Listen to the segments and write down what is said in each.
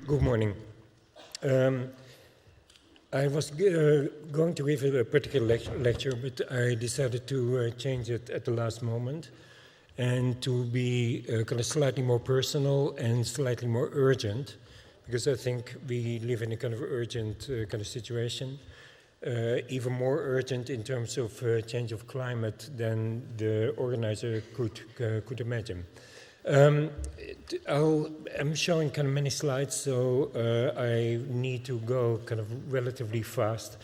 Good morning. I was going to give a particular lecture, but I decided to change it at the last moment and to be kind of slightly more personal and slightly more urgent, because I think we live in a kind of urgent kind of situation, even more urgent in terms of change of climate than the organizer could imagine. I'm showing kind of many slides, so I need to go kind of relatively fast.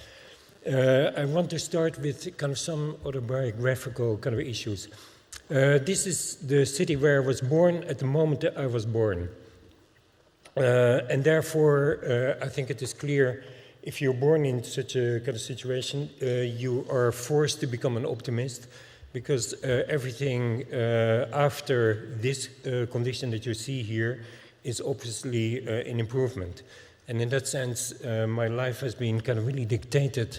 I want to start with kind of some autobiographical kind of issues. This is the city where I was born at the moment that I was born. And therefore, I think it is clear, if you're born in such a kind of situation, you are forced to become an optimist, because everything after this condition that you see here is obviously an improvement. And in that sense, my life has been kind of really dictated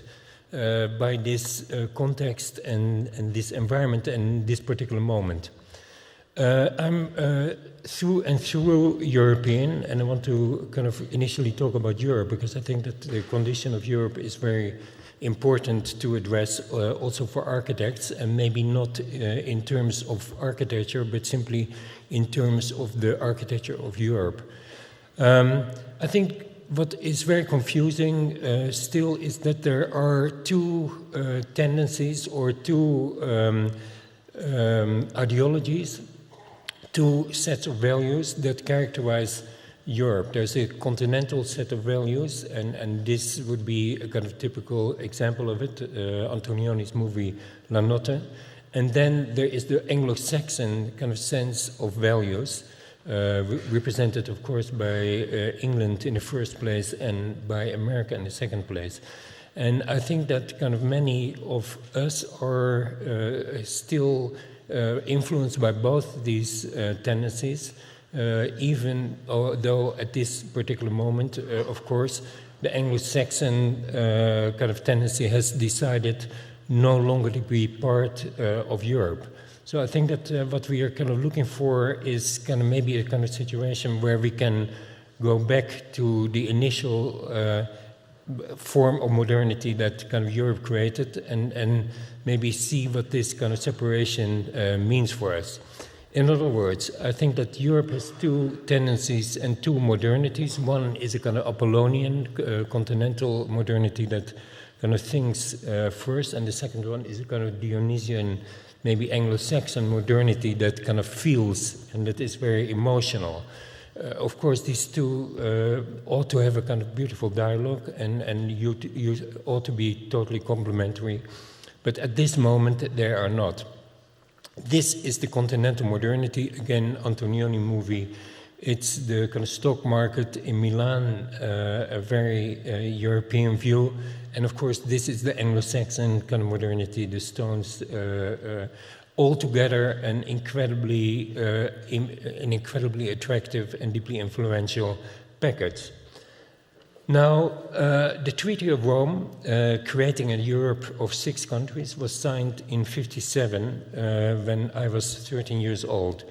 by this context and this environment and this particular moment. I'm through and through European, and I want to kind of initially talk about Europe, because I think that the condition of Europe is very important to address also for architects, and maybe not in terms of architecture, but simply in terms of the architecture of Europe. I think what is very confusing still is that there are two tendencies or two ideologies, two sets of values that characterize Europe. There's a continental set of values, and this would be a kind of typical example of it, Antonioni's movie La Notte. And then there is the Anglo-Saxon kind of sense of values, represented, of course, by England in the first place and by America in the second place. And I think that kind of many of us are still influenced by both these tendencies, even though at this particular moment, of course, the Anglo-Saxon kind of tendency has decided no longer to be part of Europe. So I think that what we are kind of looking for is kind of maybe a kind of situation where we can go back to the initial form of modernity that kind of Europe created, and maybe see what this kind of separation means for us. In other words, I think that Europe has two tendencies and two modernities. One is a kind of Apollonian continental modernity that kind of thinks first, and the second one is a kind of Dionysian, maybe Anglo-Saxon modernity that kind of feels and that is very emotional. Of course, these two ought to have a kind of beautiful dialogue, and you ought to be totally complementary, but at this moment they are not. This is the continental modernity, again, Antonioni movie. It's the kind of stock market in Milan, a very European view. And of course, this is the Anglo-Saxon kind of modernity, the Stones, all together an incredibly attractive and deeply influential package. Now, the Treaty of Rome, creating a Europe of 6 countries, was signed in 1957 when I was 13 years old.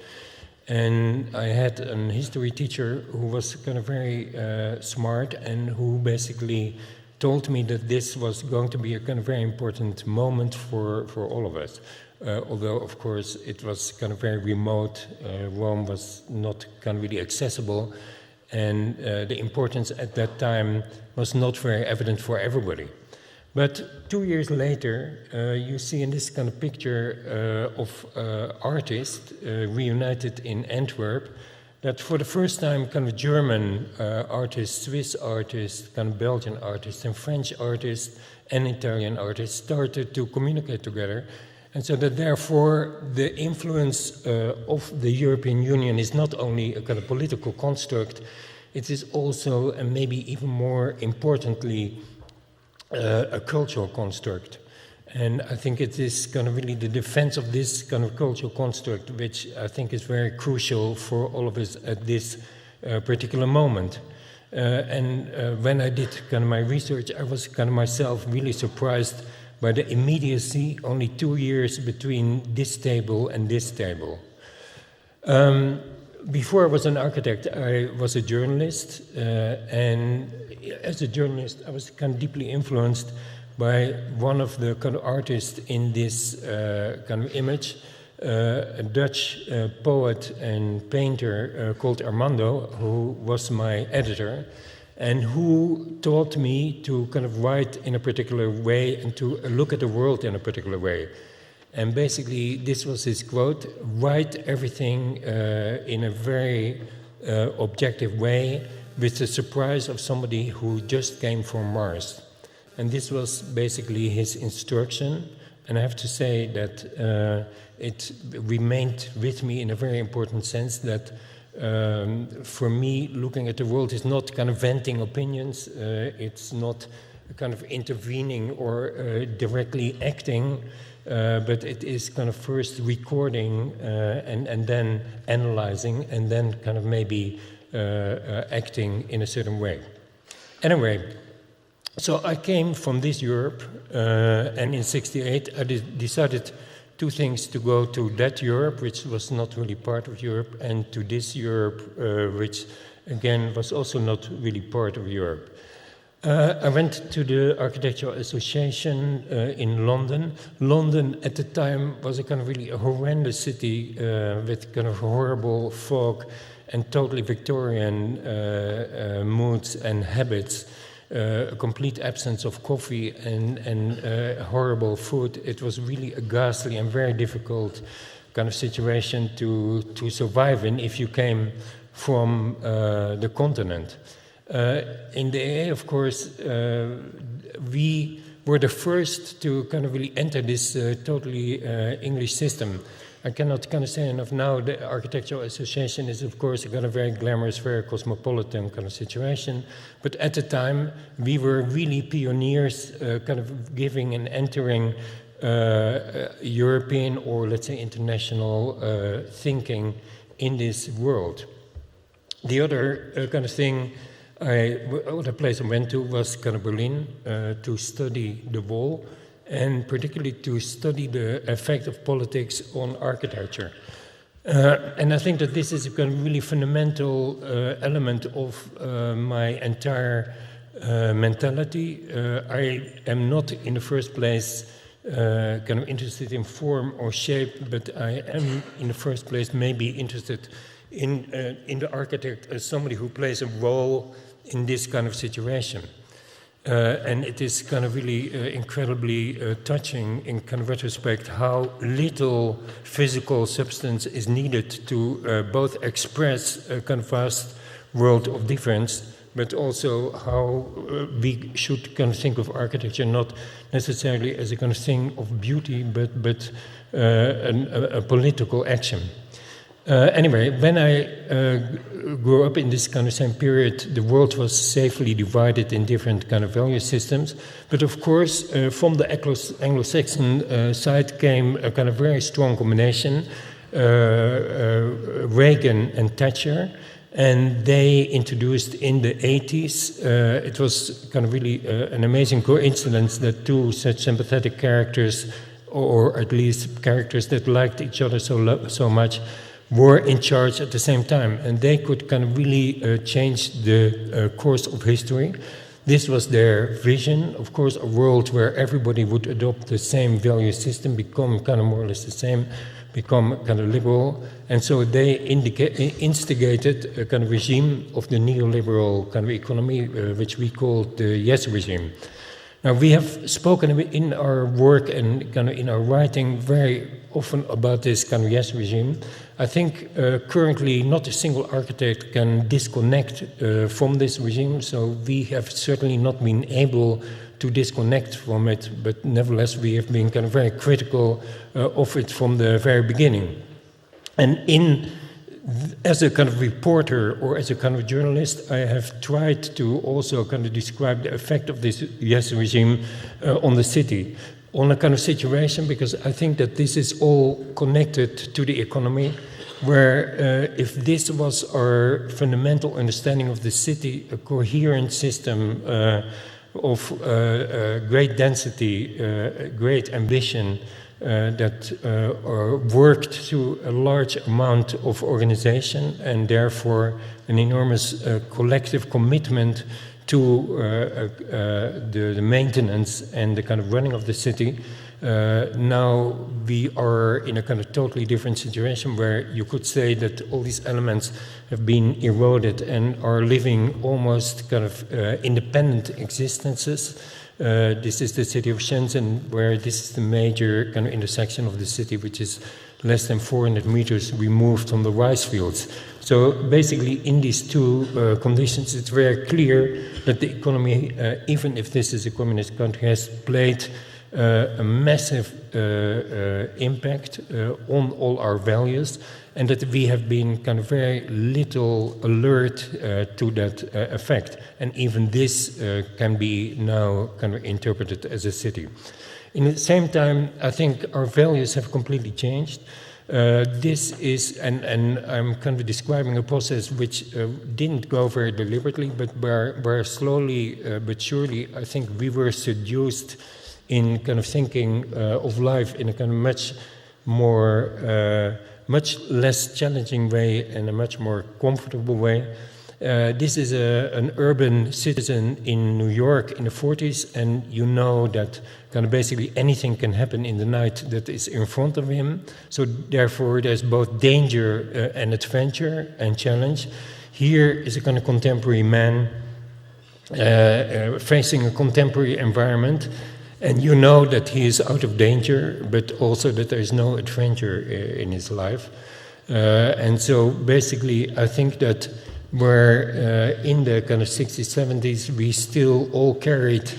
And I had a history teacher who was kind of very smart and who basically told me that this was going to be a kind of very important moment for all of us. Although, of course, it was kind of very remote. Rome was not kind of really accessible. And the importance at that time was not very evident for everybody. But 2 years later, you see in this kind of picture of artists reunited in Antwerp, that for the first time kind of German artists, Swiss artists, kind of Belgian artists, and French artists and Italian artists started to communicate together. And so that therefore the influence of the European Union is not only a kind of political construct, it is also, and maybe even more importantly, a cultural construct. And I think it is kind of really the defense of this kind of cultural construct which I think is very crucial for all of us at this particular moment. When I did kind of my research, I was kind of myself really surprised by the immediacy, only 2 years between this table and this table. before I was an architect, I was a journalist, and as a journalist, I was kind of deeply influenced by one of the kind of artists in this kind of image, a Dutch poet and painter called Armando, who was my editor, and who taught me to kind of write in a particular way and to look at the world in a particular way. And basically, this was his quote: write everything in a very objective way, with the surprise of somebody who just came from Mars. And this was basically his instruction. And I have to say that it remained with me in a very important sense that for me, looking at the world is not kind of venting opinions, it's not kind of intervening or directly acting, but it is kind of first recording and then analyzing and then kind of maybe acting in a certain way. Anyway, so I came from this Europe, and in '68 I decided two things: to go to that Europe, which was not really part of Europe, and to this Europe, which again was also not really part of Europe. I went to the Architectural Association in London. London at the time was a kind of really horrendous city with kind of horrible fog and totally Victorian moods and habits. A complete absence of coffee and horrible food. It was really a ghastly and very difficult kind of situation to survive in if you came from the continent. In the AA, of course, we were the first to kind of really enter this totally English system. I cannot kind of say enough now. The Architectural Association is, of course, a kind of very glamorous, very cosmopolitan kind of situation. But at the time, we were really pioneers, kind of giving and entering European or, let's say, international thinking in this world. The other kind of thing, other place I went to was kind of Berlin to study the wall, and particularly to study the effect of politics on architecture. And I think that this is a kind of really fundamental element of my entire mentality. I am not in the first place kind of interested in form or shape, but I am in the first place maybe interested in the architect as somebody who plays a role in this kind of situation. And it is kind of really incredibly touching in kind of retrospect how little physical substance is needed to both express a kind of vast world of difference, but also how we should kind of think of architecture not necessarily as a kind of thing of beauty, but a political action. Anyway, when I grew up in this kind of same period, the world was safely divided in different kind of value systems. But of course, from the Anglo-Saxon side came a kind of very strong combination, Reagan and Thatcher, and they introduced in the 80s, it was kind of really an amazing coincidence that two such sympathetic characters, or at least characters that liked each other so much, were in charge at the same time, and they could kind of really change the course of history. This was their vision, of course, a world where everybody would adopt the same value system, become kind of more or less the same, become kind of liberal, and so they instigated a kind of regime of the neoliberal kind of economy, which we call the Yes regime. Now, we have spoken in our work and kind of in our writing very often about this kind of Yes regime. I think currently not a single architect can disconnect from this regime, so we have certainly not been able to disconnect from it, but nevertheless we have been kind of very critical of it from the very beginning. And as a kind of reporter or as a kind of journalist, I have tried to also kind of describe the effect of this Yes regime on the city, on a kind of situation, because I think that this is all connected to the economy, where if this was our fundamental understanding of the city, a coherent system of great density, great ambition, that worked through a large amount of organization and therefore an enormous collective commitment to the maintenance and the kind of running of the city. Now we are in a kind of totally different situation where you could say that all these elements have been eroded and are living almost kind of independent existences. This is the city of Shenzhen, where this is the major kind of intersection of the city, which is less than 400 meters removed from the rice fields. So basically, in these two conditions, it's very clear that the economy, even if this is a communist country, has played a massive impact on all our values, and that we have been kind of very little alert to that effect. And even this can be now kind of interpreted as a city. In the same time, I think our values have completely changed. This is, and I'm kind of describing a process which didn't go very deliberately, but where slowly but surely, I think we were seduced in kind of thinking of life in a kind of much more, much less challenging way and a much more comfortable way. This is an urban citizen in New York in the 40s, and you know that kind of basically anything can happen in the night that is in front of him. So therefore there's both danger and adventure and challenge. Here is a kind of contemporary man facing a contemporary environment, and you know that he is out of danger, but also that there is no adventure in his life. And so basically I think that where in the kind of 60s, 70s, we still all carried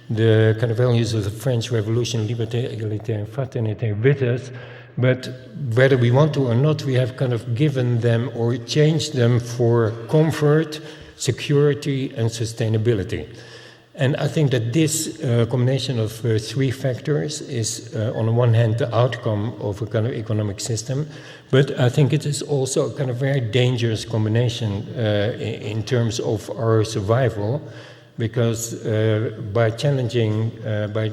the kind of values of the French Revolution, liberté, égalité, and fraternité with us, but whether we want to or not, we have kind of given them or changed them for comfort, security, and sustainability. And I think that this combination of three factors is, on the one hand, the outcome of a kind of economic system, but I think it is also a kind of very dangerous combination in terms of our survival, because by challenging, by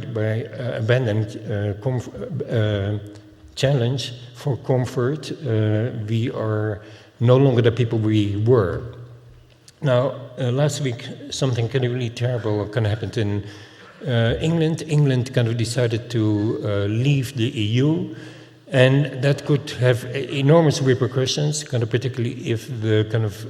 abandoning challenge for comfort, we are no longer the people we were. Now, last week, something kind of really terrible kind of happened in England. England kind of decided to leave the EU, and that could have enormous repercussions, kind of particularly if the kind of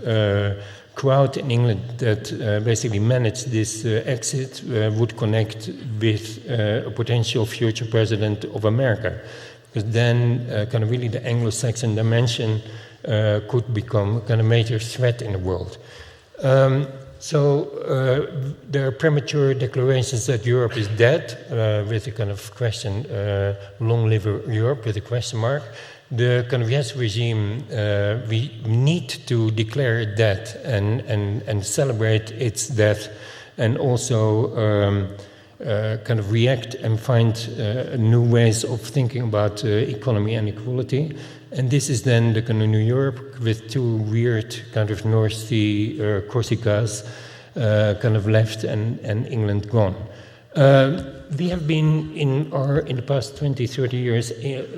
crowd in England that basically managed this exit would connect with a potential future president of America. Because then kind of really the Anglo-Saxon dimension could become a kind of major threat in the world. So there are premature declarations that Europe is dead, with a kind of question, long live Europe, with a question mark. The kind of yes regime, we need to declare it dead and celebrate its death, and also kind of react and find new ways of thinking about economy and equality. And this is then the kind of New York with two weird kind of North Sea Corsicas kind of left and England gone. We have been in the past 20, 30 years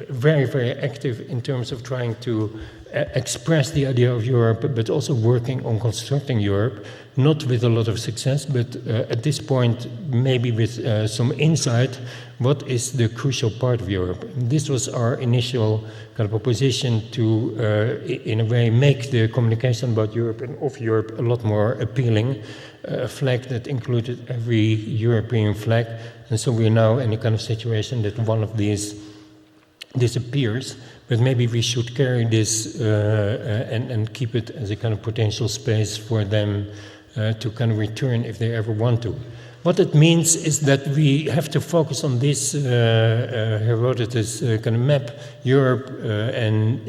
very, very active in terms of trying to express the idea of Europe, but also working on constructing Europe, not with a lot of success, but at this point maybe with some insight, what is the crucial part of Europe. This was our initial kind of proposition to, in a way, make the communication about Europe and of Europe a lot more appealing, a flag that included every European flag. And so we're now in a kind of situation that one of these disappears, but maybe we should carry this and keep it as a kind of potential space for them to kind of return if they ever want to. What it means is that we have to focus on this Herodotus kind of map, Europe and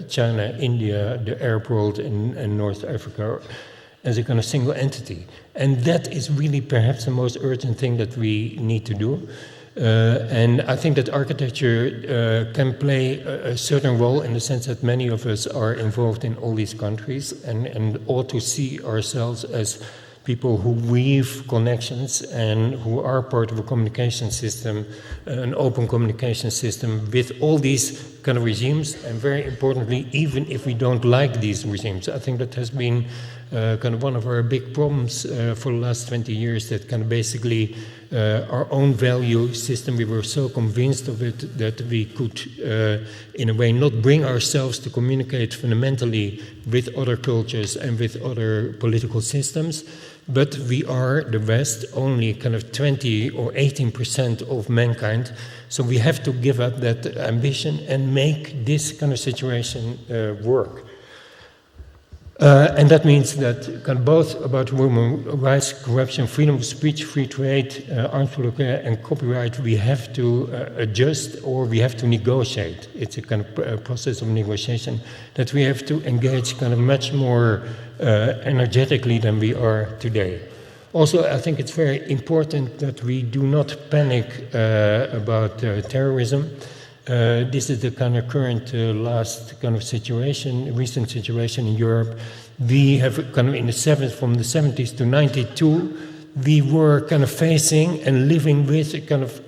China, India, the Arab world, and North Africa as a kind of single entity. And that is really perhaps the most urgent thing that we need to do. And I think that architecture can play a certain role in the sense that many of us are involved in all these countries and ought to see ourselves as people who weave connections and who are part of a communication system, an open communication system with all these kind of regimes, and very importantly, even if we don't like these regimes. I think that has been kind of one of our big problems for the last 20 years, that kind of basically our own value system, we were so convinced of it that we could, in a way, not bring ourselves to communicate fundamentally with other cultures and with other political systems, but we are, the West, only kind of 20 or 18% of mankind, so we have to give up that ambition and make this kind of situation work. And that means that kind of both about human rights, corruption, freedom of speech, free trade, arms warfare, and copyright, we have to adjust or we have to negotiate. It's a kind of process of negotiation that we have to engage kind of much more energetically than we are today. Also, I think it's very important that we do not panic about terrorism. This is the kind of current last kind of situation, recent situation in Europe. We have kind of from the 70s to 92, we were kind of facing and living with a kind of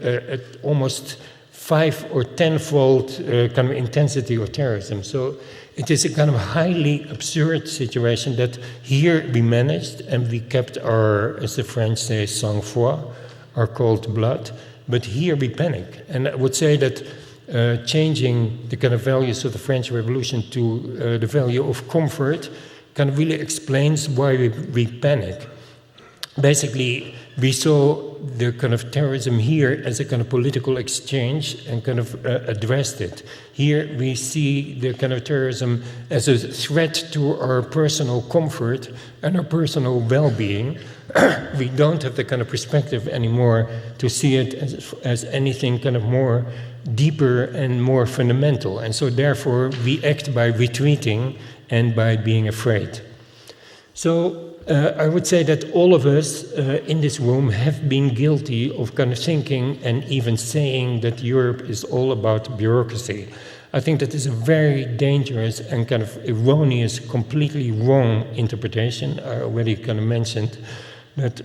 almost 5 or 10-fold kind of intensity of terrorism. So it is a kind of highly absurd situation that here we managed and we kept our, as the French say, sang-froid, our cold blood, but here we panic. And I would say that changing the kind of values of the French Revolution to the value of comfort kind of really explains why we panic. Basically, we saw the kind of terrorism here as a kind of political exchange and kind of addressed it. Here we see the kind of terrorism as a threat to our personal comfort and our personal well-being. We don't have the kind of perspective anymore to see it as anything kind of more deeper and more fundamental. And so therefore we act by retreating and by being afraid. So I would say that all of us in this room have been guilty of kind of thinking and even saying that Europe is all about bureaucracy. I think that is a very dangerous and kind of erroneous, completely wrong interpretation. I already kind of mentioned that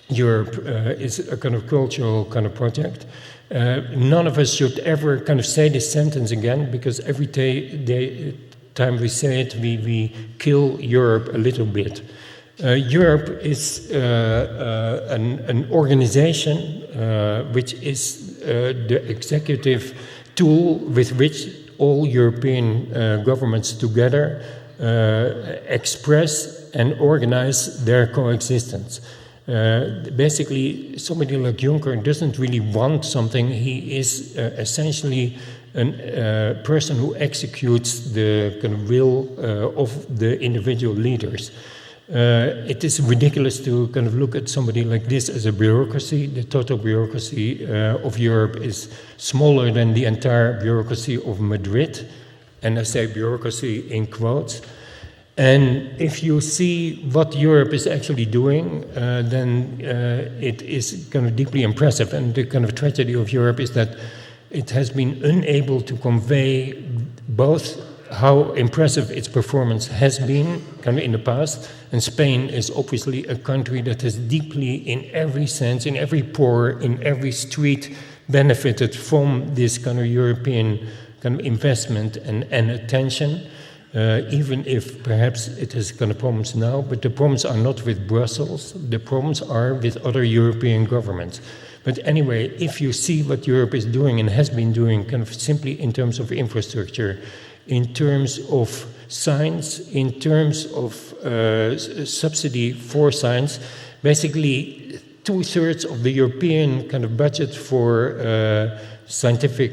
Europe is a kind of cultural kind of project. None of us should ever kind of say this sentence again, because every time we say it, we kill Europe a little bit. Europe is an organization which is the executive tool with which all European governments together express and organize their coexistence. Basically, somebody like Juncker doesn't really want something. He is essentially a person who executes the kind of will of the individual leaders. It is ridiculous to kind of look at somebody like this as a bureaucracy. The total bureaucracy of Europe is smaller than the entire bureaucracy of Madrid, and I say bureaucracy in quotes. And if you see what Europe is actually doing, then it is kind of deeply impressive. And the kind of tragedy of Europe is that it has been unable to convey both how impressive its performance has been kind of in the past, and Spain is obviously a country that has deeply, in every sense, in every pore, in every street, benefited from this kind of European kind of investment and attention. Even if perhaps it has kind of problems now, but the problems are not with Brussels, the problems are with other European governments. But anyway, if you see what Europe is doing and has been doing kind of simply in terms of infrastructure, in terms of science, in terms of subsidy for science, basically 2/3 of the European kind of budget for scientific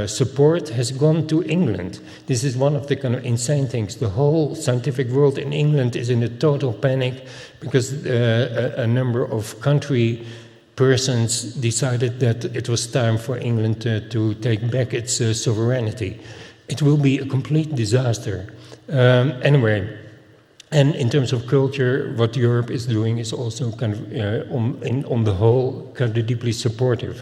support has gone to England. This is one of the kind of insane things. The whole scientific world in England is in a total panic because a number of country persons decided that it was time for England to take back its sovereignty. It will be a complete disaster. Anyway, and in terms of culture, what Europe is doing is also kind of, on the whole, kind of deeply supportive.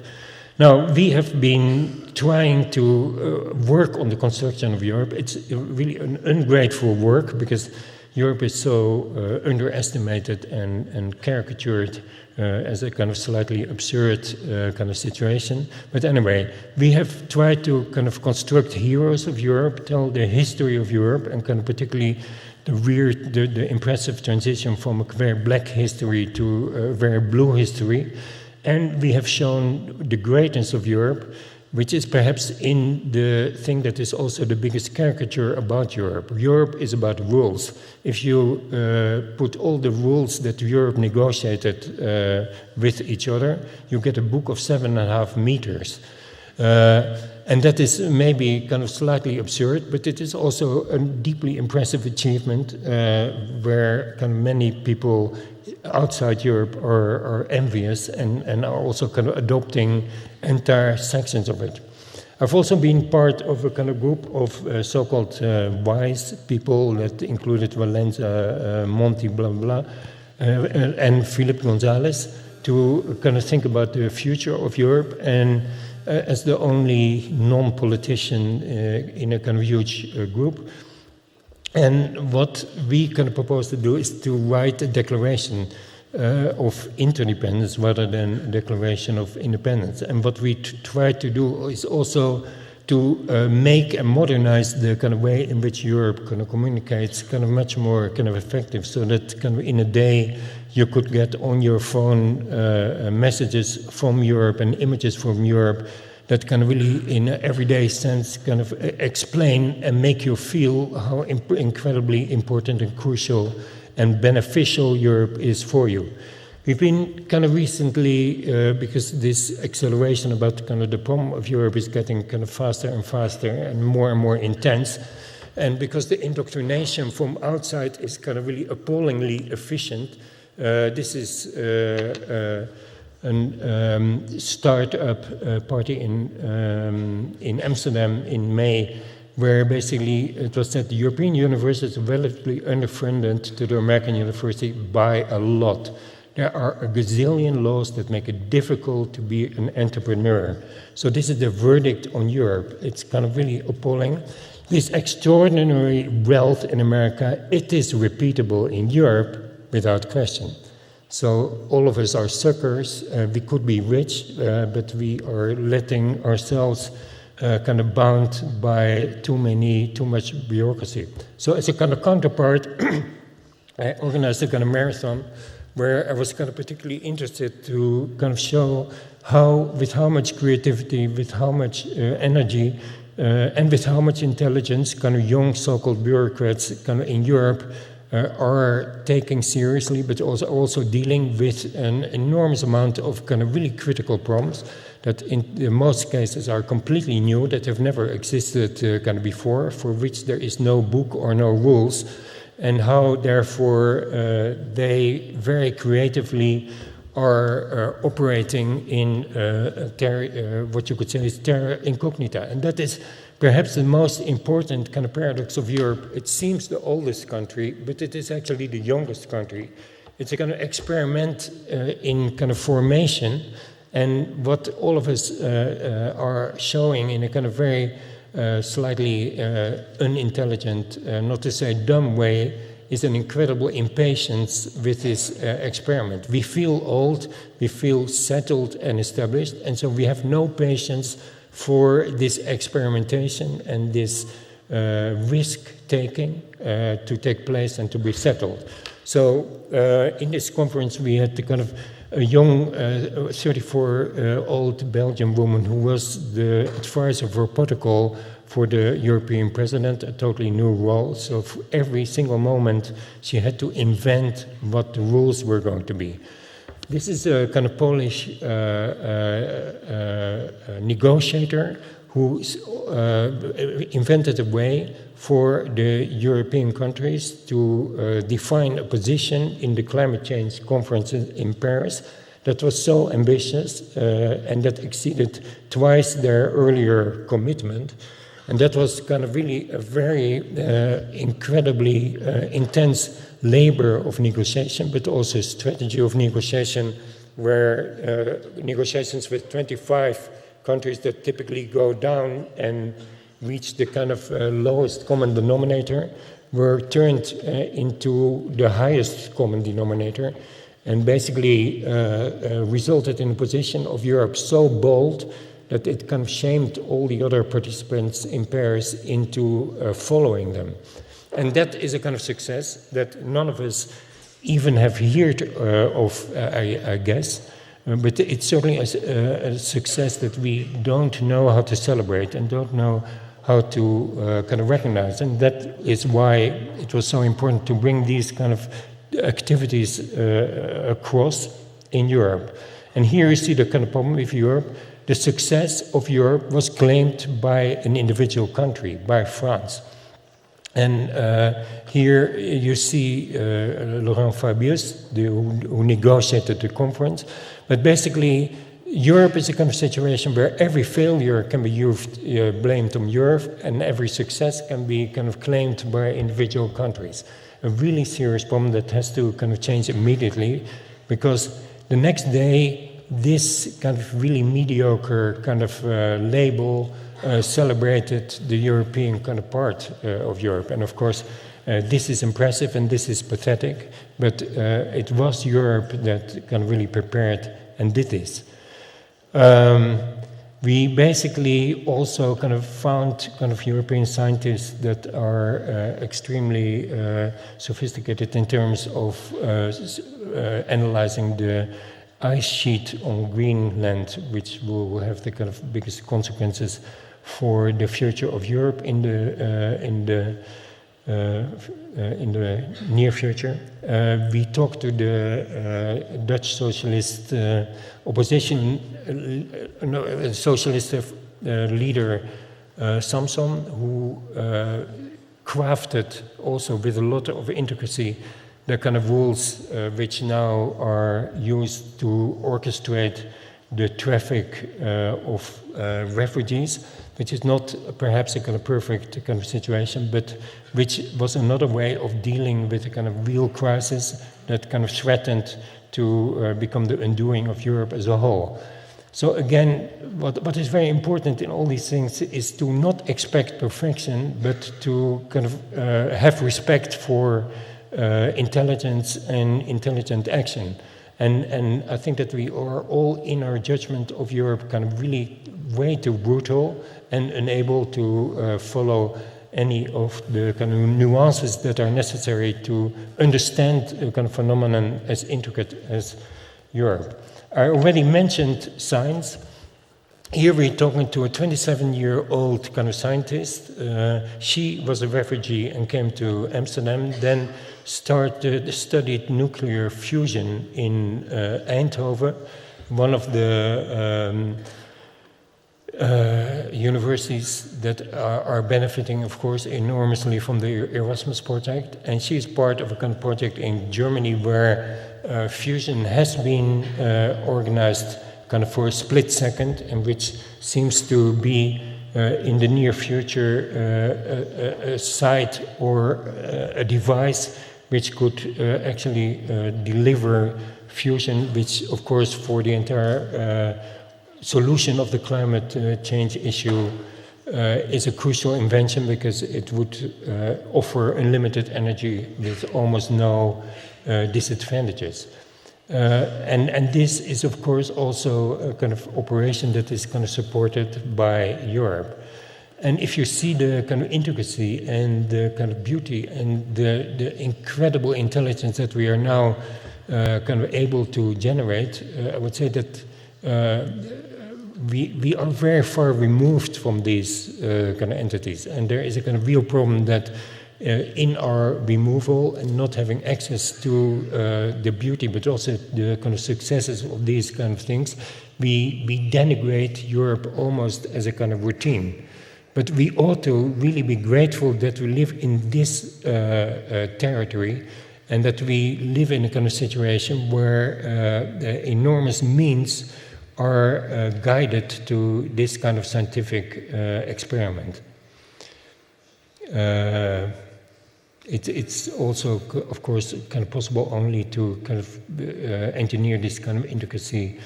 Now, we have been trying to work on the construction of Europe. It's really an ungrateful work because Europe is so underestimated and caricatured as a kind of slightly absurd kind of situation. But anyway, we have tried to kind of construct heroes of Europe, tell the history of Europe, and kind of particularly the impressive transition from a very black history to a very blue history. And we have shown the greatness of Europe, which is perhaps in the thing that is also the biggest caricature about Europe. Europe is about rules. If you put all the rules that Europe negotiated with each other, you get a book of 7.5 meters. And that is maybe kind of slightly absurd, but it is also a deeply impressive achievement where kind of many people outside Europe are envious and are also kind of adopting entire sections of it. I've also been part of a kind of group of so-called wise people that included Valenza, Monti, blah, blah, and Philip Gonzalez to kind of think about the future of Europe, and as the only non-politician in a kind of huge group. And what we kind of propose to do is to write a declaration of interdependence rather than a declaration of independence. And what we try to do is also to make and modernize the kind of way in which Europe kind of communicates kind of much more kind of effective, so that kind of in a day you could get on your phone messages from Europe and images from Europe that kind of really, in an everyday sense, kind of explain and make you feel how incredibly important and crucial and beneficial Europe is for you. We've been kind of recently, because this acceleration about kind of the problem of Europe is getting kind of faster and faster and more intense, and because the indoctrination from outside is kind of really appallingly efficient, this is a start-up party in Amsterdam in May, where basically it was said the European universities are relatively underfunded to the American university by a lot. There are a gazillion laws that make it difficult to be an entrepreneur. So this is the verdict on Europe. It's kind of really appalling. This extraordinary wealth in America, it is repeatable in Europe without question. So all of us are suckers. We could be rich, but we are letting ourselves kind of bound by too much bureaucracy. So as a kind of counterpart, I organized a kind of marathon where I was kind of particularly interested to kind of show how, with how much creativity, with how much energy, and with how much intelligence, kind of young so-called bureaucrats kind of in Europe are taking seriously, but also dealing with an enormous amount of kind of really critical problems that in most cases are completely new, that have never existed kind of before, for which there is no book or no rules, and how therefore they very creatively are operating in what you could say is terra incognita. And that is perhaps the most important kind of paradox of Europe. It seems the oldest country, but it is actually the youngest country. It's a kind of experiment in kind of formation, and what all of us are showing in a kind of very slightly unintelligent, not to say dumb way, is an incredible impatience with this experiment. We feel old, we feel settled and established, and so we have no patience for this experimentation and this risk-taking to take place and to be settled. So in this conference we had the kind of a young 34-old Belgian woman who was the advisor for protocol for the European president, a totally new role. So for every single moment she had to invent what the rules were going to be. This is a kind of Polish negotiator who invented a way for the European countries to define a position in the climate change conference in Paris that was so ambitious and that exceeded twice their earlier commitment. And that was kind of really a very incredibly intense labor of negotiation, but also strategy of negotiation, where negotiations with 25 countries that typically go down and reach the kind of lowest common denominator were turned into the highest common denominator, and basically resulted in a position of Europe so bold that it kind of shamed all the other participants in Paris into following them. And that is a kind of success that none of us even have heard of, I guess. But it's certainly a success that we don't know how to celebrate and don't know how to kind of recognize. And that is why it was so important to bring these kind of activities across in Europe. And here you see the kind of problem with Europe. The success of Europe was claimed by an individual country, by France. And here you see Laurent Fabius, who negotiated the conference. But basically, Europe is a kind of situation where every failure can be blamed on Europe, and every success can be kind of claimed by individual countries. A really serious problem that has to kind of change immediately, because the next day, this kind of really mediocre kind of label celebrated the European kind of part of Europe. And of course, this is impressive and this is pathetic, but it was Europe that kind of really prepared and did this. We basically also kind of found kind of European scientists that are extremely sophisticated in terms of analyzing the ice sheet on Greenland, which will have the kind of biggest consequences for the future of Europe in the near future. We talked to the Dutch socialist opposition, socialist leader Samson, who crafted also with a lot of intricacy the kind of rules which now are used to orchestrate the traffic of refugees, which is not perhaps a kind of perfect kind of situation, but which was another way of dealing with a kind of real crisis that kind of threatened to become the undoing of Europe as a whole. So again, what is very important in all these things is to not expect perfection, but to kind of have respect for intelligence and intelligent action. And I think that we are all in our judgment of Europe kind of really way too brutal and unable to follow any of the kind of nuances that are necessary to understand the kind of phenomenon as intricate as Europe. I already mentioned science. Here we're talking to a 27-year-old kind of scientist. She was a refugee and came to Amsterdam, then studied nuclear fusion in Eindhoven, one of the universities that are benefiting, of course, enormously from the Erasmus project. And she's part of a kind of project in Germany where fusion has been organized kind of for a split second, and which seems to be in the near future a site or a device which could actually deliver fusion, which of course for the entire solution of the climate change issue is a crucial invention, because it would offer unlimited energy with almost no disadvantages. And this is, of course, also a kind of operation that is kind of supported by Europe. And if you see the kind of intricacy and the kind of beauty and the incredible intelligence that we are now kind of able to generate, I would say that we are very far removed from these kind of entities. And there is a kind of real problem that in our removal and not having access to the beauty, but also the kind of successes of these kind of things, we denigrate Europe almost as a kind of routine. But we ought to really be grateful that we live in this territory, and that we live in a kind of situation where enormous means are guided to this kind of scientific experiment. It's also, of course, kind of possible only to kind of engineer this kind of intricacy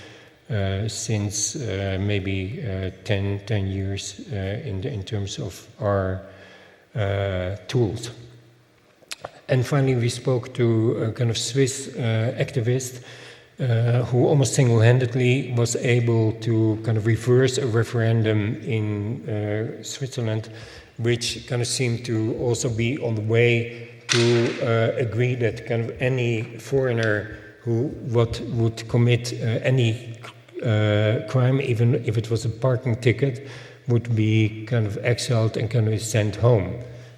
since maybe 10 years in terms of our tools. And finally, we spoke to a kind of Swiss activist who almost single-handedly was able to kind of reverse a referendum in Switzerland, which kind of seemed to also be on the way to agree that kind of any foreigner who would commit any crime, even if it was a parking ticket, would be kind of exiled and kind of sent home.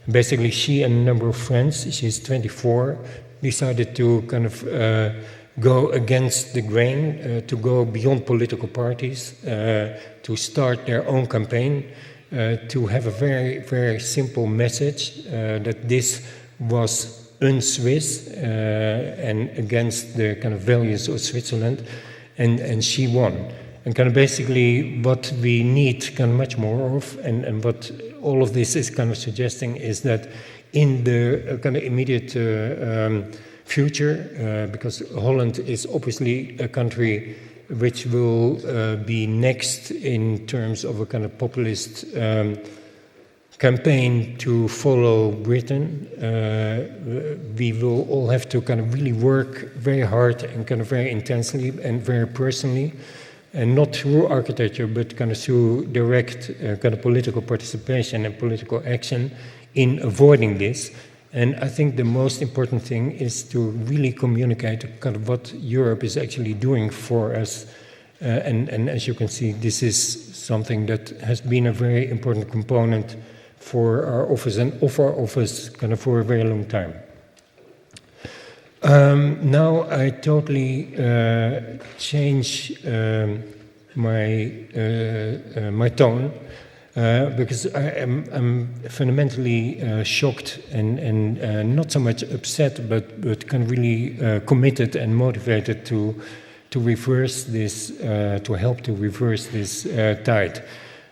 Basically, she and a number of friends, she's 24, decided to kind of go against the grain, to go beyond political parties, to start their own campaign, to have a very, very simple message that this was un-Swiss and against the kind of values of Switzerland, and she won. And kind of basically what we need kind of much more of, and what all of this is kind of suggesting is that in the kind of immediate future, because Holland is obviously a country which will be next in terms of a kind of populist campaign to follow Britain. We will all have to kind of really work very hard and kind of very intensely and very personally, and not through architecture, but kind of through direct kind of political participation and political action in avoiding this. And I think the most important thing is to really communicate kind of what Europe is actually doing for us. And as you can see, this is something that has been a very important component for our office and of our office kind of for a very long time. Now I totally change my tone. Because I'm fundamentally shocked and not so much upset, but kind of really committed and motivated to reverse this, to help to reverse this tide.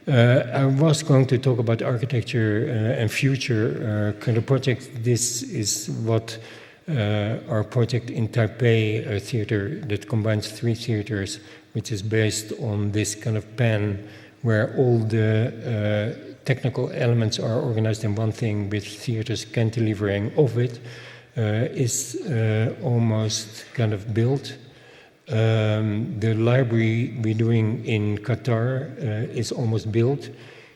I was going to talk about architecture and future kind of projects. This is what our project in Taipei Theatre that combines 3 theaters, which is based on this kind of pan, where all the technical elements are organized in one thing, with theaters cantilevering of it, is almost kind of built. The library we're doing in Qatar is almost built.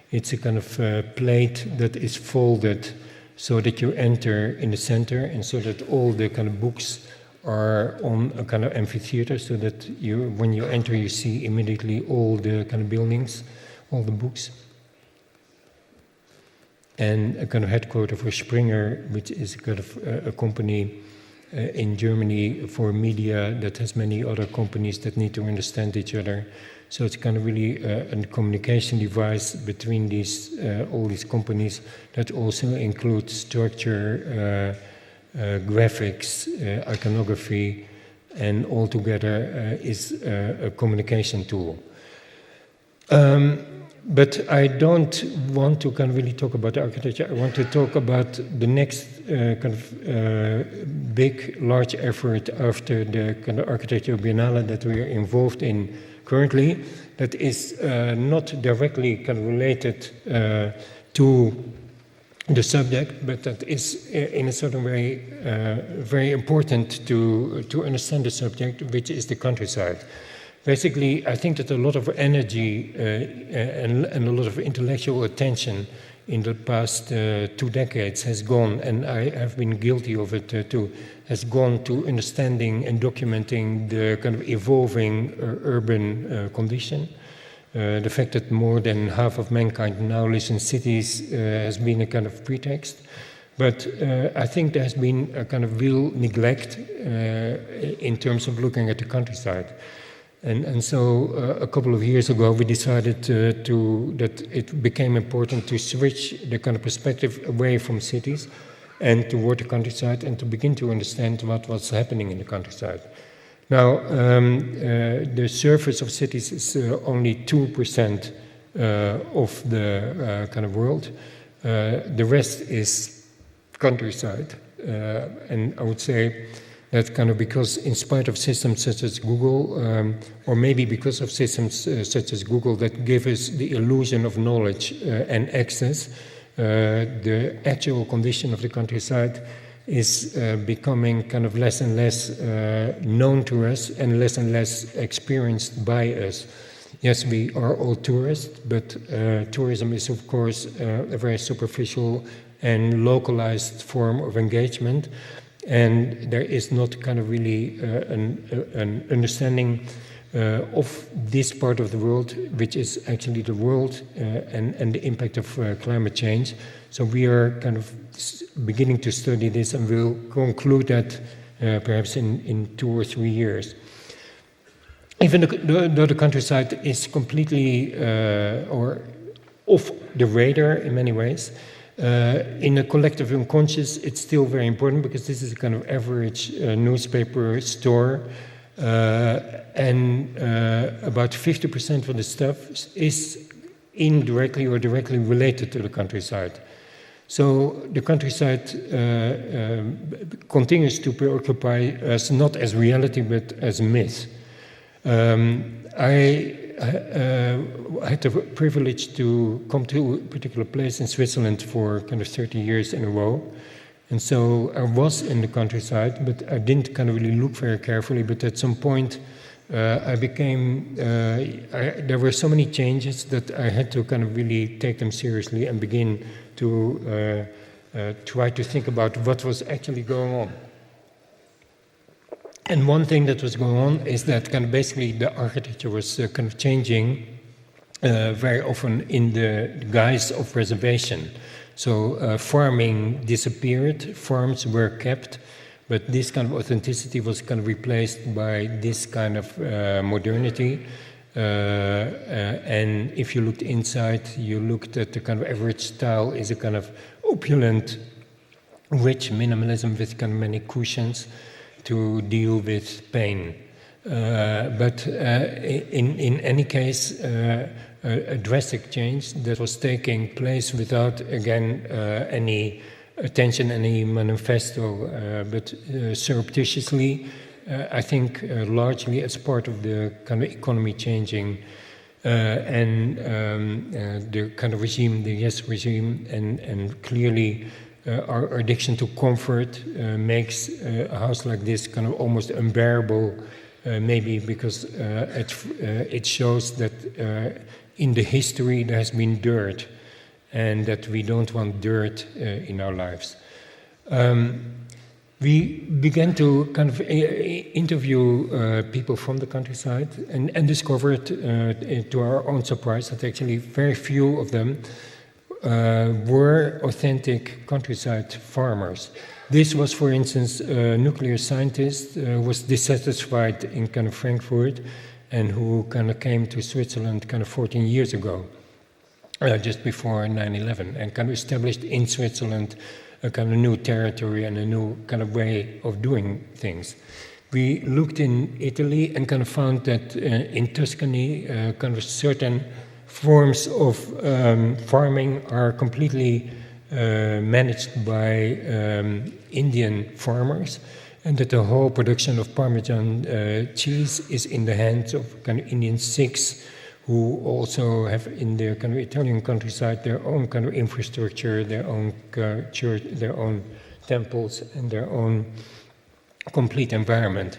It's a kind of plate that is folded so that you enter in the center, and so that all the kind of books are on a kind of amphitheater, so that you, when you enter, you see immediately all the kind of buildings, all the books. And a kind of headquarter for Springer, which is a kind of a company in Germany for media that has many other companies that need to understand each other. So it's kind of really a communication device between these all these companies that also includes structure, graphics, iconography, and altogether is a communication tool. But I don't want to kind of really talk about architecture. I want to talk about the next kind of big, large effort after the kind of architecture biennale that we are involved in currently, that is not directly kind of related to the subject, but that is in a certain way very important to understand the subject, which is the countryside. Basically, I think that a lot of energy and a lot of intellectual attention in the past 2 decades has gone, and I have been guilty of it too, has gone to understanding and documenting the kind of evolving urban condition. The fact that more than half of mankind now lives in cities has been a kind of pretext. But I think there has been a kind of real neglect in terms of looking at the countryside. And so a couple of years ago we decided that it became important to switch the kind of perspective away from cities and toward the countryside, and to begin to understand what was happening in the countryside. Now, the surface of cities is only 2% of the kind of world. The rest is countryside, and I would say that kind of because in spite of systems such as Google, or maybe because of systems such as Google that give us the illusion of knowledge and access, the actual condition of the countryside is becoming kind of less and less known to us and less experienced by us. Yes, we are all tourists, but tourism is, of course, a very superficial and localized form of engagement, and there is not kind of really an understanding of this part of the world, which is actually the world and the impact of climate change. So we are kind of beginning to study this, and we'll conclude that perhaps in 2 or 3 years. Even though the countryside is completely or off the radar in many ways, in a collective unconscious, it's still very important, because this is a kind of average newspaper store, and about 50% of the stuff is indirectly or directly related to the countryside. So the countryside continues to preoccupy us not as reality but as myth. I had the privilege to come to a particular place in Switzerland for kind of 30 years in a row. And so I was in the countryside, but I didn't kind of really look very carefully. But at some point, I became, there were so many changes that I had to kind of really take them seriously and begin to try to think about what was actually going on. And one thing that was going on is that kind of basically the architecture was kind of changing very often in the guise of preservation. So farming disappeared, farms were kept, but this kind of authenticity was kind of replaced by this kind of modernity. And if you looked inside, you looked at the kind of average style is a kind of opulent, rich minimalism with kind of many cushions to deal with pain. But in any case, a drastic change that was taking place without, again, any attention, any manifesto, but surreptitiously, I think largely as part of the kind of economy changing and the kind of regime, the yes regime, and clearly our addiction to comfort makes a house like this kind of almost unbearable, maybe because it shows that in the history there has been dirt, and that we don't want dirt in our lives. We began to kind of interview people from the countryside and discovered, to our own surprise, that actually very few of them were authentic countryside farmers. This was, for instance, a nuclear scientist was dissatisfied in kind of Frankfurt, and who kind of came to Switzerland kind of 14 years ago, just before 9/11, and kind of established in Switzerland a kind of new territory and a new kind of way of doing things. We looked in Italy and kind of found that in Tuscany, kind of certain forms of farming are completely managed by Indian farmers, and that the whole production of Parmesan cheese is in the hands of kind of Indian Sikhs, who also have in their kind of Italian countryside their own kind of infrastructure, their own church, their own temples, and their own complete environment.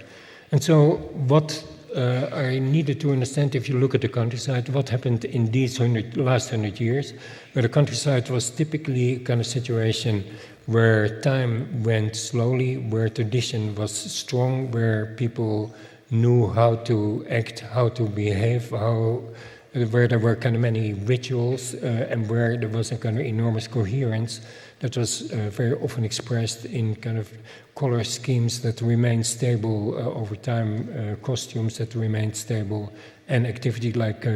And so what I needed to understand, if you look at the countryside, what happened in these last 100 years, where the countryside was typically a kind of situation where time went slowly, where tradition was strong, where people knew how to act, how to behave, where there were kind of many rituals, and where there was a kind of enormous coherence that was very often expressed in kind of color schemes that remained stable over time, costumes that remained stable, and activity like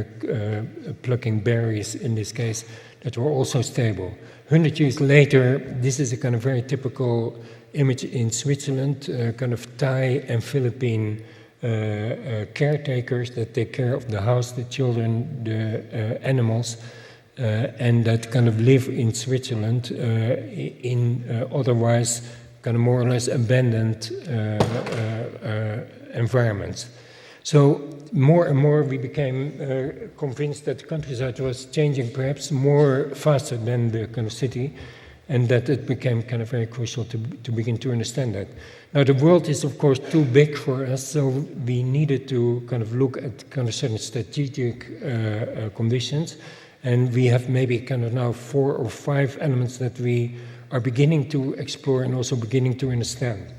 plucking berries, in this case, that were also stable. 100 years later, this is a kind of very typical image in Switzerland, kind of Thai and Philippine caretakers that take care of the house, the children, the animals, and that kind of live in Switzerland in otherwise kind of more or less abandoned environments. So more and more we became convinced that the countryside was changing perhaps more faster than the kind of city, and that it became kind of very crucial to begin to understand that. Now, the world is, of course, too big for us, so we needed to kind of look at kind of certain strategic conditions, and we have maybe kind of now 4 or 5 elements that we are beginning to explore and also beginning to understand.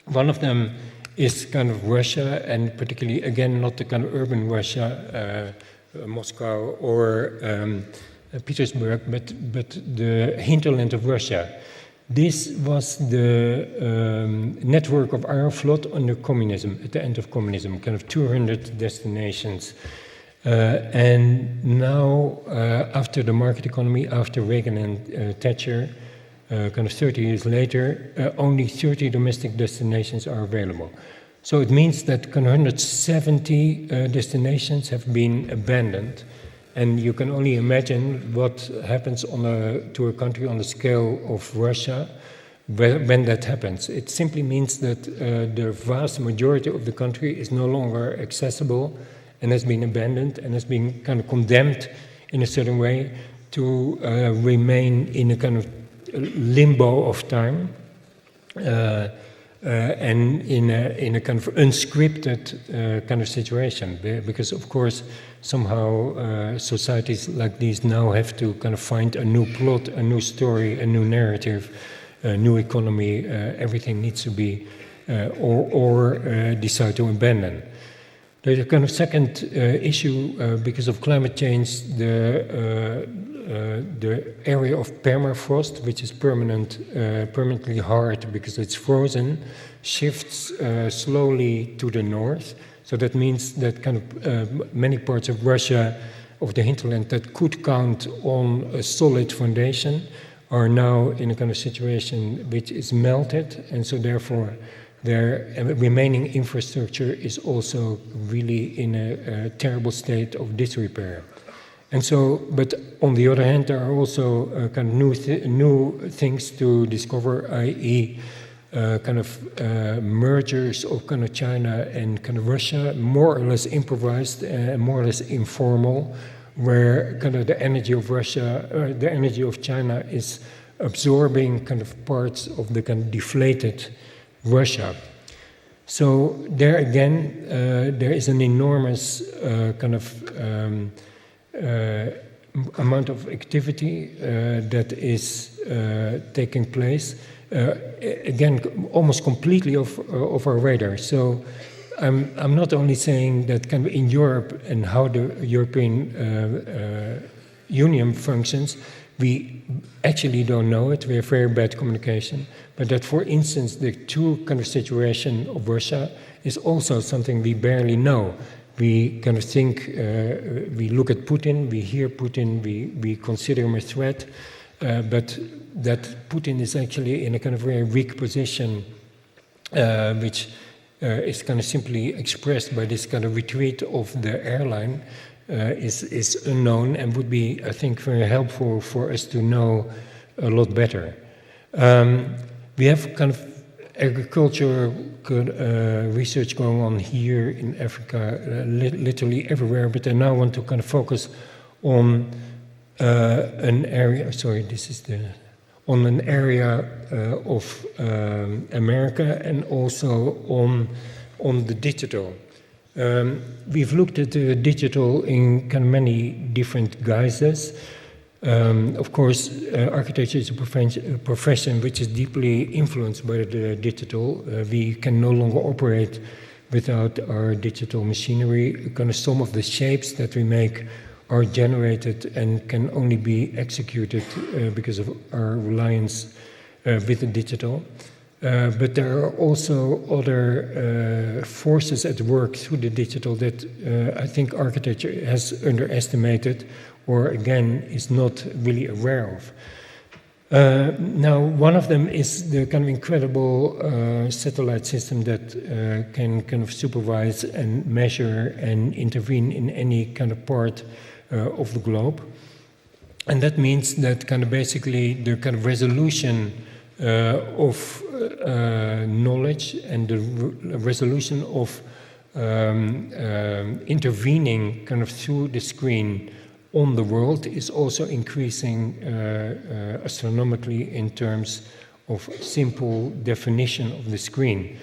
One of them is kind of Russia, and particularly, again, not the kind of urban Russia, Moscow or Petersburg, but the hinterland of Russia. This was the network of Aeroflot under communism, at the end of communism, kind of 200 destinations. And now, after the market economy, after Reagan and Thatcher, kind of 30 years later, only 30 domestic destinations are available. So it means that kind of 170 destinations have been abandoned. And you can only imagine what happens to a country on the scale of Russia when that happens. It simply means that the vast majority of the country is no longer accessible and has been abandoned and has been kind of condemned in a certain way to remain in a kind of limbo of time and in a kind of unscripted kind of situation, because of course somehow societies like these now have to kind of find a new plot, a new story, a new narrative, a new economy. Everything needs to be or decide to abandon. There's a kind of second issue because of climate change. The area of permafrost, which is permanently hard because it's frozen, shifts slowly to the north. So that means that kind of many parts of Russia, of the hinterland, that could count on a solid foundation, are now in a kind of situation which is melted, and so therefore their remaining infrastructure is also really in a terrible state of disrepair. And so, but on the other hand, there are also kind of new things to discover, i.e., kind of mergers of kind of China and kind of Russia, more or less improvised, more or less informal, where kind of the energy of Russia, the energy of China is absorbing kind of parts of the kind of deflated Russia. So there again, there is an enormous kind of amount of activity that is taking place, again, almost completely off our radar. So I'm not only saying that kind of in Europe and how the European Union functions, we actually don't know it, we have very bad communication, but that, for instance, the true kind of situation of Russia is also something we barely know. We kind of think, we look at Putin, we hear Putin, we consider him a threat, but that Putin is actually in a kind of very weak position, which is kind of simply expressed by this kind of retreat of the airline, is unknown and would be, I think, very helpful for us to know a lot better. We have kind of agriculture research going on here in Africa, literally everywhere, but I now want to kind of focus on an area, on an area of America and also on the digital. We've looked at the digital in kind of many different guises. Of course, architecture is a profession which is deeply influenced by the digital. We can no longer operate without our digital machinery. Kind of some of the shapes that we make are generated and can only be executed because of our reliance with the digital. But there are also other forces at work through the digital that I think architecture has underestimated, or again is not really aware of. Now, one of them is the kind of incredible satellite system that can kind of supervise and measure and intervene in any kind of part of the globe. And that means that kind of basically the kind of resolution of knowledge and the resolution of intervening kind of through the screen on the world is also increasing astronomically in terms of simple definition of the screen.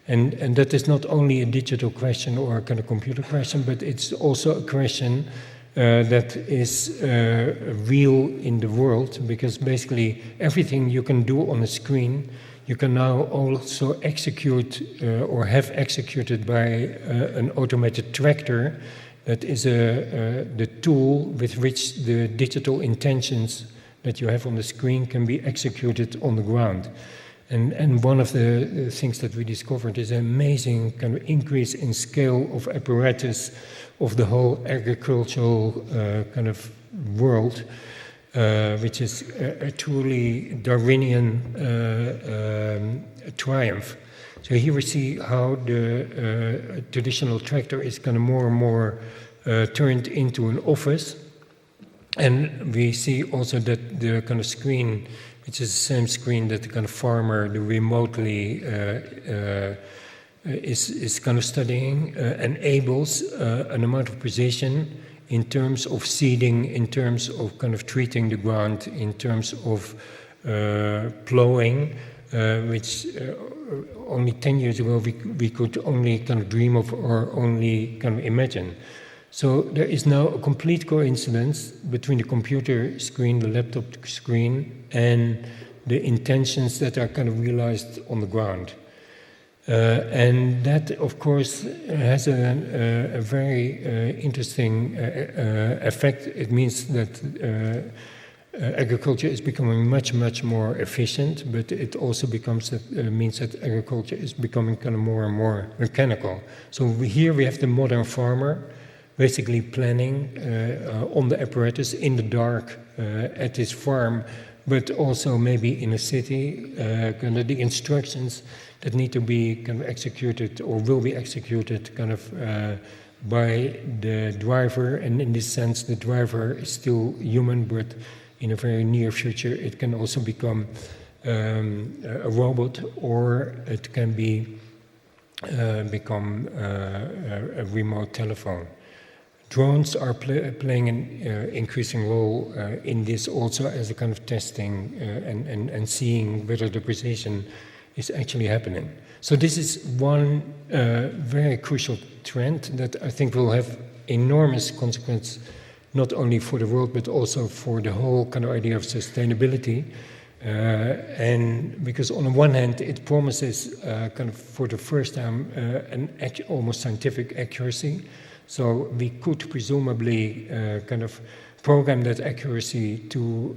And that is not only a digital question or a kind of computer question, but it's also a question that is real in the world, because basically everything you can do on a screen, you can now also execute or have executed by an automated tractor that is the tool with which the digital intentions that you have on the screen can be executed on the ground. And one of the things that we discovered is an amazing kind of increase in scale of apparatus of the whole agricultural kind of world, which is a truly Darwinian triumph. So here we see how the traditional tractor is kind of more and more turned into an office. And we see also that the kind of screen, which is the same screen that the kind of farmer remotely is kind of studying, enables an amount of precision in terms of seeding, in terms of kind of treating the ground, in terms of plowing, which only 10 years ago we could only kind of dream of or only kind of imagine. So there is now a complete coincidence between the computer screen, the laptop screen, and the intentions that are kind of realized on the ground. And that, of course, has a very interesting effect. It means that agriculture is becoming much, much more efficient, but it also means that agriculture is becoming kind of more and more mechanical. So here we have the modern farmer, basically planning on the apparatus in the dark at his farm, but also maybe in a city, kind of the instructions that need to be kind of executed or will be executed kind of by the driver. And in this sense, the driver is still human, but in a very near future, it can also become a robot, or it can become a remote telephone. Drones are playing an increasing role in this also as a kind of testing and seeing whether the precision is actually happening. So this is one very crucial trend that I think will have enormous consequence, not only for the world, but also for the whole kind of idea of sustainability. And because on the one hand, it promises kind of for the first time an almost scientific accuracy. So we could presumably kind of program that accuracy to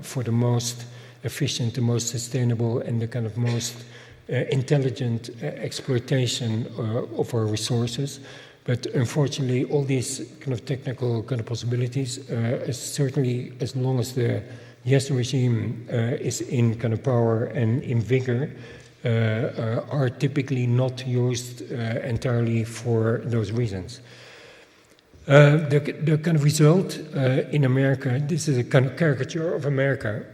for the most efficient, the most sustainable, and the kind of most intelligent exploitation of our resources. But unfortunately, all these kind of technical kind of possibilities, certainly as long as the yes regime is in kind of power and in vigor, are typically not used entirely for those reasons. The kind of result in America, this is a kind of caricature of America.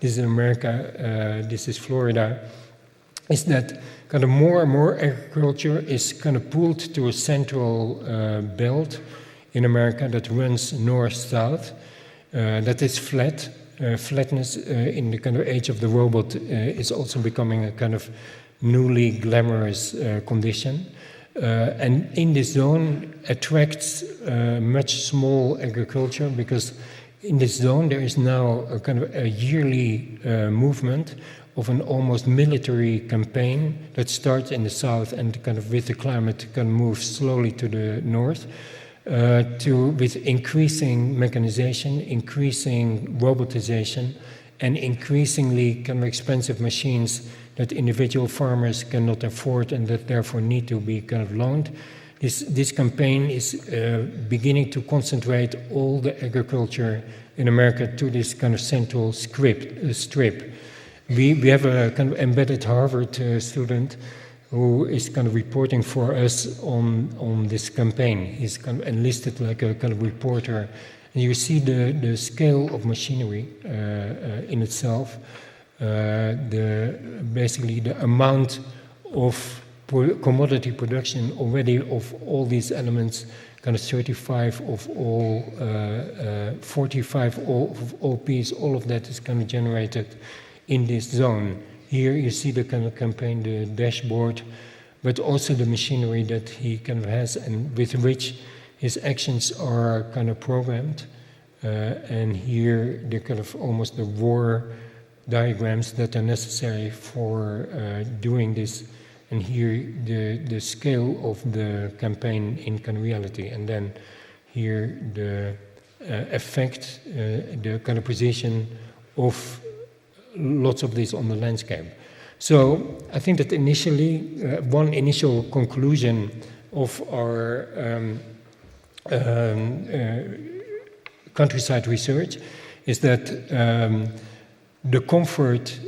This is America, this is Florida, is that kind of more and more agriculture is kind of pulled to a central belt in America that runs north-south, that is flat. Flatness in the kind of age of the robot is also becoming a kind of newly glamorous condition. And in this zone attracts much small agriculture, because in this zone there is now a kind of a yearly movement of an almost military campaign that starts in the south and kind of with the climate kind of moves slowly to the north. With increasing mechanization, increasing robotization, and increasingly kind of expensive machines that individual farmers cannot afford and that therefore need to be kind of loaned. This campaign is beginning to concentrate all the agriculture in America to this kind of central strip. We have a kind of embedded Harvard student who is kind of reporting for us on this campaign. He's kind of enlisted like a kind of reporter. And you see the scale of machinery in itself, basically the amount of commodity production already of all these elements, kind of 35 of all, 45 of all P's, all of that is kind of generated in this zone. Here you see the kind of campaign, the dashboard, but also the machinery that he kind of has and with which his actions are kind of programmed. And here the kind of almost the war diagrams that are necessary for doing this. And here the scale of the campaign in kind of reality. And then here the effect, the kind of position of lots of this on the landscape. So I think that initially, one initial conclusion of our countryside research is that the comfort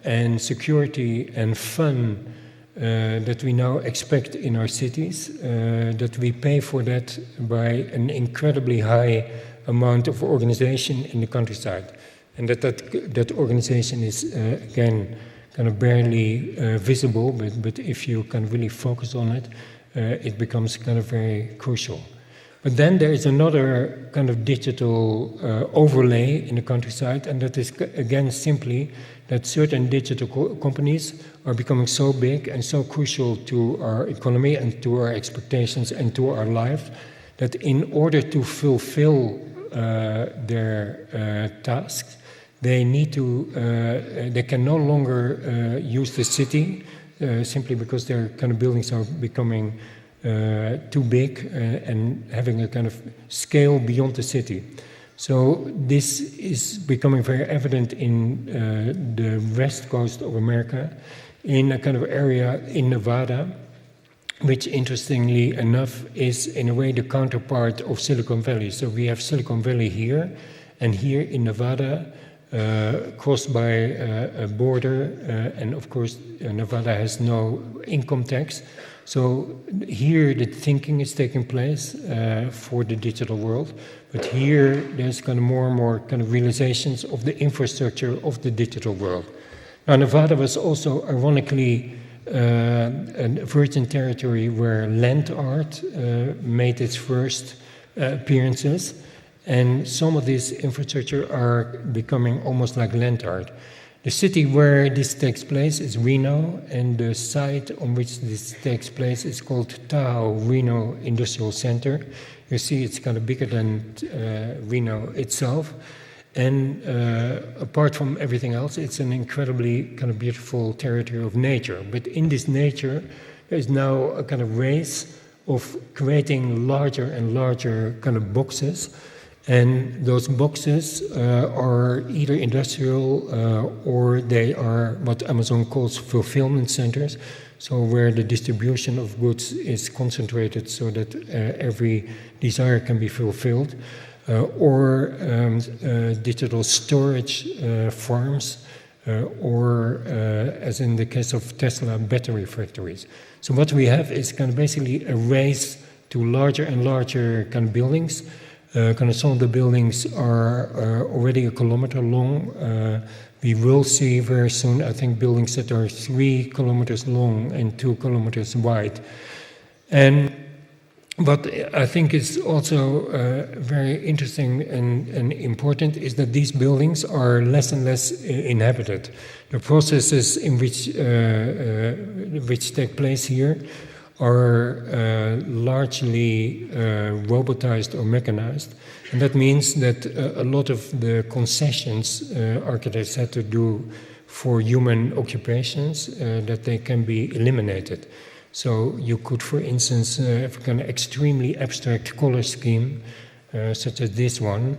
and security and fun that we now expect in our cities, that we pay for that by an incredibly high amount of organization in the countryside. And that organization is, again, kind of barely visible, but if you can really focus on it, it becomes kind of very crucial. But then there is another kind of digital overlay in the countryside, and that is, again, simply that certain digital companies are becoming so big and so crucial to our economy and to our expectations and to our life, that in order to fulfill their tasks, they need to, they can no longer use the city simply because their kind of buildings are becoming too big and having a kind of scale beyond the city. So this is becoming very evident in the west coast of America, in a kind of area in Nevada, which interestingly enough is in a way the counterpart of Silicon Valley. So we have Silicon Valley here, and here in Nevada, crossed by a border, and of course Nevada has no income tax. So here the thinking is taking place for the digital world, but here there's kind of more and more kind of realizations of the infrastructure of the digital world. Now Nevada was also ironically a virgin territory where land art made its first appearances, and some of this infrastructure are becoming almost like land art. The city where this takes place is Reno, and the site on which this takes place is called Tahoe Reno Industrial Center. You see it's kind of bigger than Reno itself. And apart from everything else, it's an incredibly kind of beautiful territory of nature. But in this nature, there's now a kind of race of creating larger and larger kind of boxes. And those boxes are either industrial or they are what Amazon calls fulfillment centers, so where the distribution of goods is concentrated so that every desire can be fulfilled, or digital storage farms, or as in the case of Tesla, battery factories. So what we have is kind of basically a race to larger and larger kind of buildings. Kind of some of the buildings are already 1 kilometer long. We will see very soon, I think, buildings that are 3 kilometers long and 2 kilometers wide. And what I think is also very interesting and important is that these buildings are less and less inhabited. The processes in which take place here are largely robotized or mechanized, and that means that a lot of the concessions architects had to do for human occupations, that they can be eliminated. So you could, for instance, have a kind of extremely abstract color scheme, such as this one.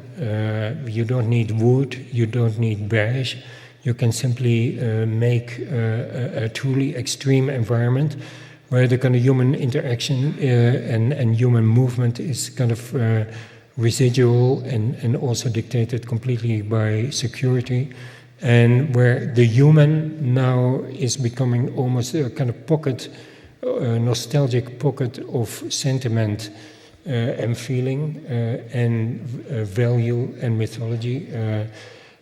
You don't need wood, you don't need beige. You can simply make a truly extreme environment where the kind of human interaction and human movement is kind of residual and also dictated completely by security, and where the human now is becoming almost a kind of pocket, nostalgic pocket of sentiment and feeling and value and mythology,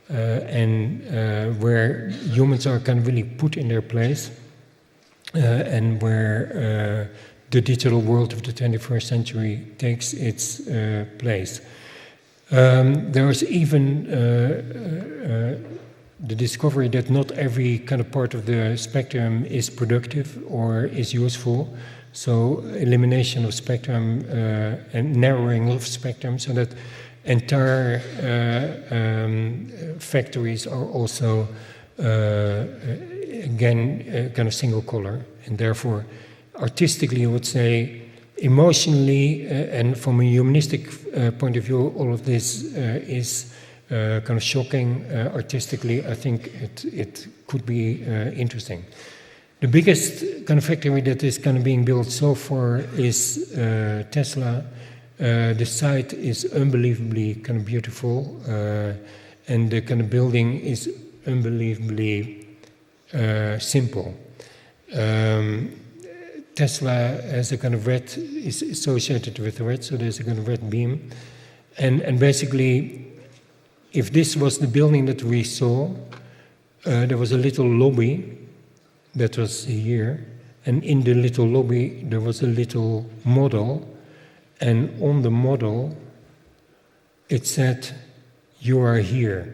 and where humans are kind of really put in their place. and where the digital world of the 21st century takes its place. There is even the discovery that not every kind of part of the spectrum is productive or is useful. So elimination of spectrum and narrowing of spectrum so that entire factories are also again kind of single color, and therefore artistically I would say emotionally and from a humanistic point of view all of this is kind of shocking. Artistically I think it could be interesting. The biggest kind of factory that is kind of being built so far is Tesla. The site is unbelievably kind of beautiful, and the kind of building is unbelievably simple. Tesla has a kind of red, is associated with red, so there's a kind of red beam. And basically, if this was the building that we saw, there was a little lobby that was here, and in the little lobby there was a little model, and on the model it said, "You are here."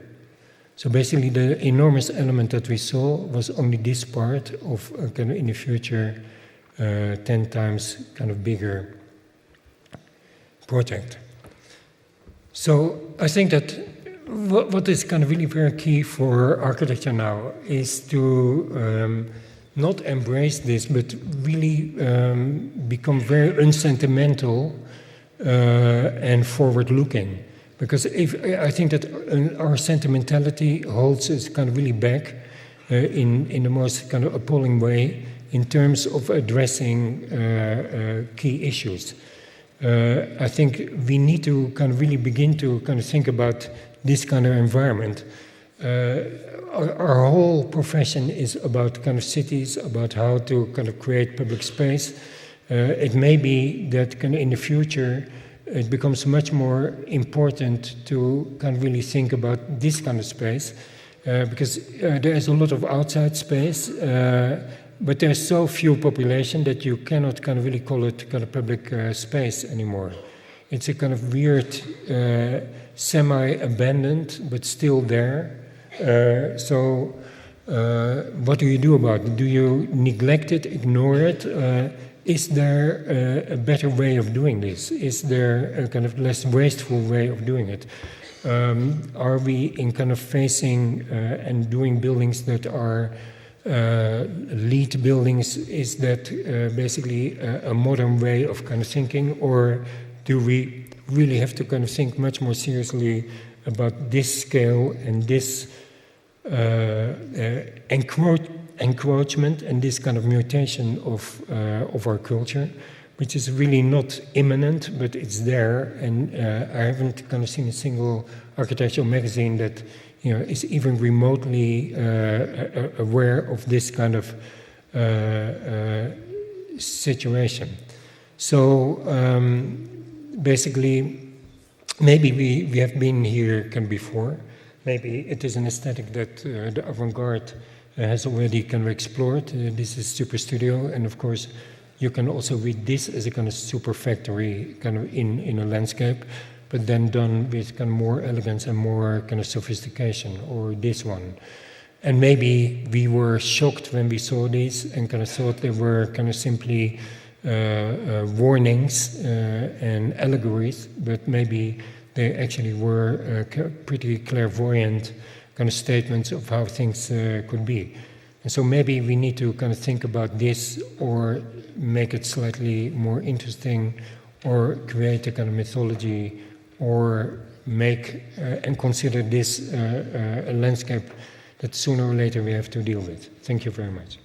So basically the enormous element that we saw was only this part of kind of in the future 10 times kind of bigger project. So I think that what is kind of really very key for architecture now is to not embrace this, but really become very unsentimental and forward-looking. Because I think that our sentimentality holds us kind of really back in the most kind of appalling way in terms of addressing key issues. I think we need to kind of really begin to kind of think about this kind of environment. Our whole profession is about kind of cities, about how to kind of create public space. It may be that kind of in the future it becomes much more important to kind of really think about this kind of space because there is a lot of outside space, but there's so few population that you cannot kind of really call it kind of public space anymore. It's a kind of weird, semi-abandoned, but still there. So what do you do about it? Do you neglect it, ignore it? Is there a better way of doing this? Is there a kind of less wasteful way of doing it? Are we in kind of facing and doing buildings that are lead buildings? Is that basically a modern way of kind of thinking? Or do we really have to kind of think much more seriously about this scale and this encroachment and this kind of mutation of our culture, which is really not imminent, but it's there. And I haven't kind of seen a single architectural magazine that is even remotely aware of this kind of situation. So basically, maybe we have been here kind of before. Maybe it is an aesthetic that the avant-garde has already kind of explored. This is super studio, and of course you can also read this as a kind of super factory kind of in a landscape, but then done with kind of more elegance and more kind of sophistication, or this one. And maybe we were shocked when we saw these and kind of thought they were kind of simply warnings and allegories, but maybe they actually were pretty clairvoyant kind of statements of how things could be. And so maybe we need to kind of think about this, or make it slightly more interesting, or create a kind of mythology, or make and consider this a landscape that sooner or later we have to deal with. Thank you very much.